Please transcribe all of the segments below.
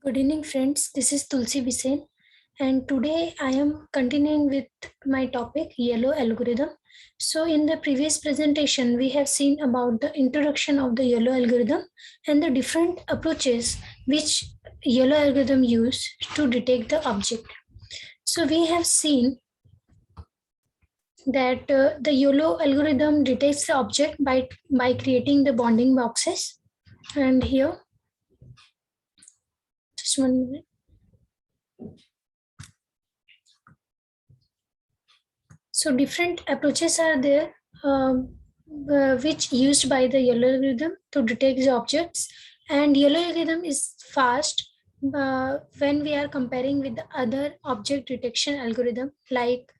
Good evening, friends. This is Tulsi Bisen, and today I am continuing with my topic yellow algorithm. So, in the previous presentation, we have seen about the introduction of the yellow algorithm and the different approaches which yellow algorithm use to detect the object. So, we have seen that the yellow algorithm detects the object by creating the bounding boxes. And here, just 1 minute. So different approaches are there, which used by the yellow algorithm to detect the objects. And yellow algorithm is fast when we are comparing with the other object detection algorithm like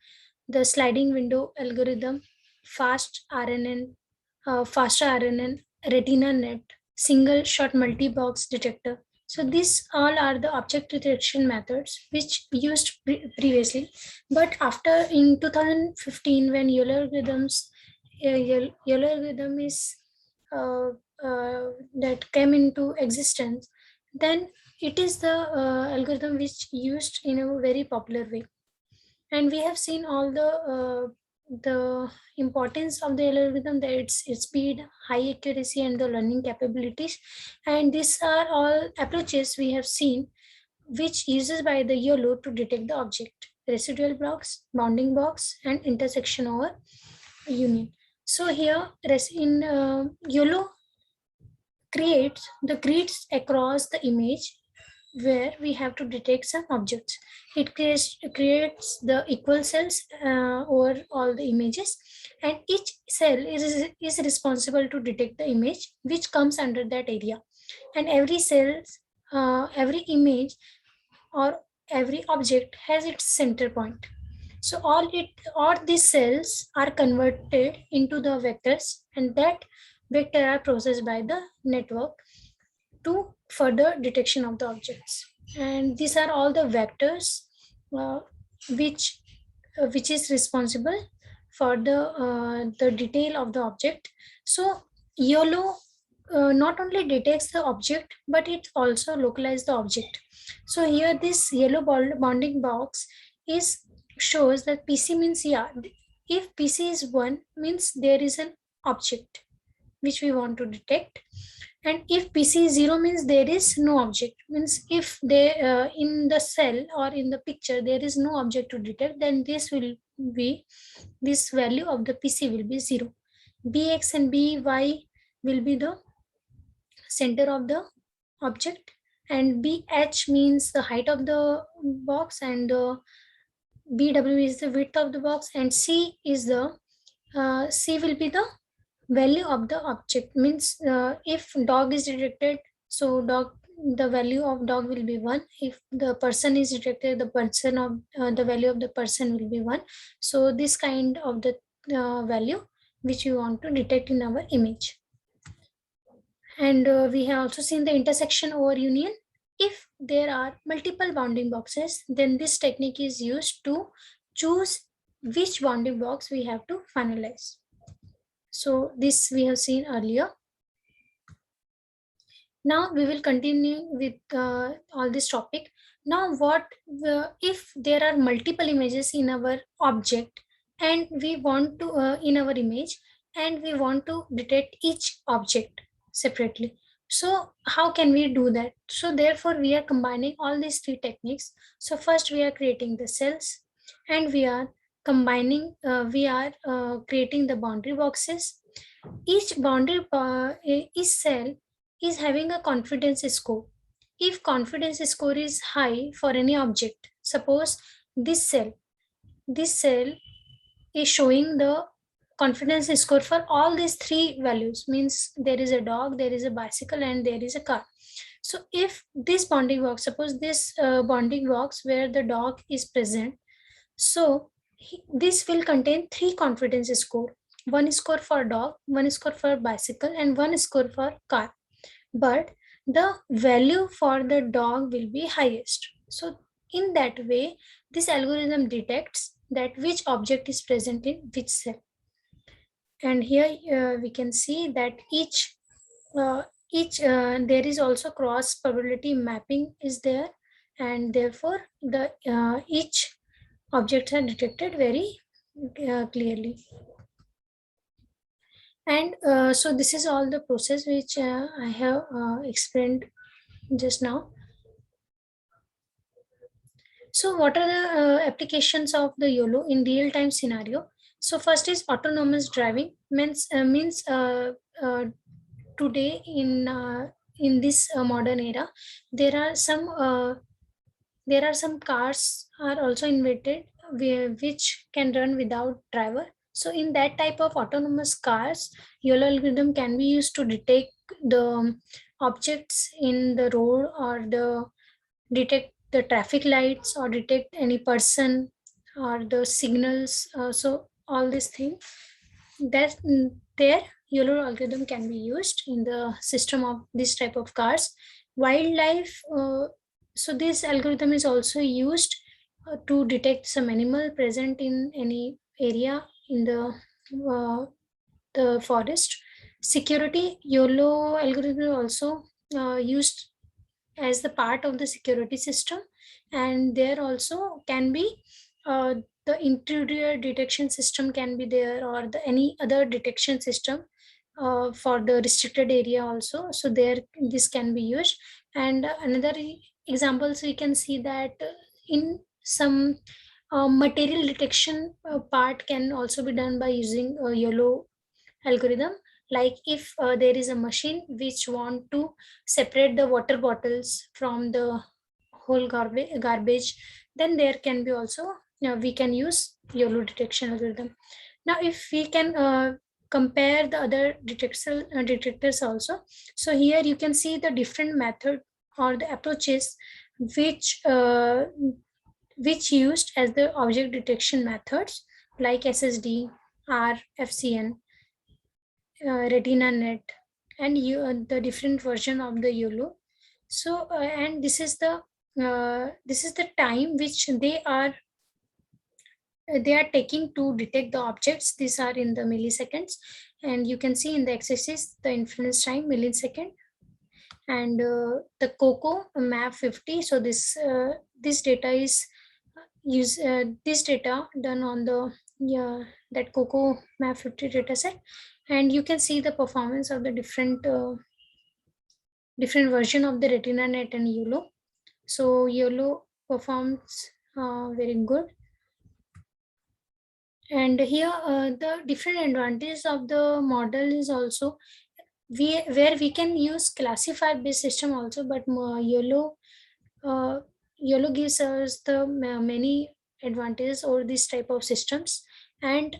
the sliding window algorithm, fast RNN, faster RNN, retina net, single shot multi-box detector. So these all are the object detection methods which used previously, but after in 2015 when Euler algorithms Euler algorithm is uh, that came into existence, then it is the algorithm which used in a very popular way. And we have seen all the importance of the algorithm, that its speed, high accuracy, and the learning capabilities. And these are all approaches we have seen which uses by the YOLO to detect the object, residual blocks, bounding box, and intersection over union. So here, in YOLO creates the grids across the image where we have to detect some objects. It creates the equal cells over all the images, and each cell is responsible to detect the image which comes under that area. And every cells, every image or every object has its center point. So all these cells are converted into the vectors, and that vector are processed by the network to further detection of the objects. And these are all the vectors uh, which which is responsible for the detail of the object. So YOLO not only detects the object, but it also localizes the object. So here this yellow bounding box is shows that PC means, yeah, if PC is 1 means there is an object which we want to detect. And if PC is 0 means there is no object, means if they in the cell or in the picture there is no object to detect, then this value of the PC will be 0. Bx and by will be the center of the object, and bh means the height of the box, and bw is the width of the box, and c is the c will be the value of the object. Means if dog is detected, so dog, the value of dog will be 1. If the person is detected, the person of the value of the person will be 1. So this kind of the value which we want to detect in our image. And we have also seen the intersection over union. If there are multiple bounding boxes, then this technique is used to choose which bounding box we have to finalize. So this we have seen earlier. Now we will continue with all this topic. Now what if there are multiple images in our object, and we want to in our image, and we want to detect each object separately. So how can we do that? So therefore we are combining all these three techniques. So first we are creating the cells, and we are creating the boundary boxes. Each cell is having a confidence score. If confidence score is high for any object, suppose this cell is showing the confidence score for all these three values, means there is a dog, there is a bicycle, and there is a car. So if this bounding box, suppose this bounding box where the dog is present, so this will contain three confidence score. One score for dog, one score for bicycle, and one score for car. But the value for the dog will be highest. So in that way, this algorithm detects that which object is present in which cell. And here we can see that uh, each there is also cross probability mapping is there, and therefore the each objects are detected very clearly. And so this is all the process which I have explained just now. So what are the applications of the YOLO in real time scenario? So first is autonomous driving, means today in this modern era, there are some cars are also invented which can run without driver. So in that type of autonomous cars, YOLO algorithm can be used to detect the objects in the road, or the detect the traffic lights, or detect any person, or the signals. So all these things that their YOLO algorithm can be used in the system of this type of cars. Wildlife, so this algorithm is also used to detect some animal present in any area in the forest. Security, YOLO algorithm also used as the part of the security system, and there also can be uh, the intruder detection system can be there, or the any other detection system for the restricted area also. So there this can be used. And another examples we can see that in some material detection part can also be done by using YOLO algorithm. Like if there is a machine which want to separate the water bottles from the whole garbage, then there can be also, we can use YOLO detection algorithm. Now if we can compare the other detectors also, so here you can see the different method or the approaches which used as the object detection methods, like SSD, RFCN, retina net, and the different version of the YOLO. So and this is the time which they are taking to detect the objects. These are in the milliseconds, and you can see in the x-axis the inference time millisecond. And the COCO map 50, so this data is this data done on the, yeah, that COCO map 50 data set. And you can see the performance of the different version of the retina net and YOLO. So YOLO performs very good. And here the different advantages of the model is also, where we can use classifier based system also, but uh, YOLO gives us the many advantages over this type of systems. And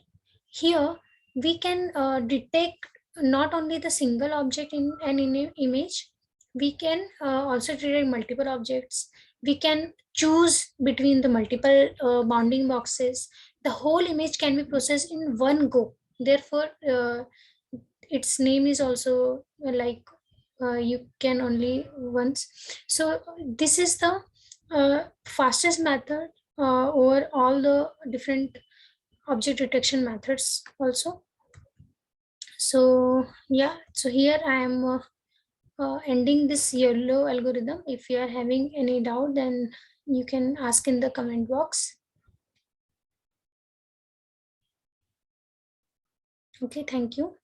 here we can detect not only the single object in an image, we can also detect multiple objects. We can choose between the multiple bounding boxes. The whole image can be processed in one go. Therefore, its name is also you can only once. So this is the fastest method over all the different object detection methods also. So yeah, so here I am ending this YOLO algorithm. If you are having any doubt, then you can ask in the comment box. Okay, thank you.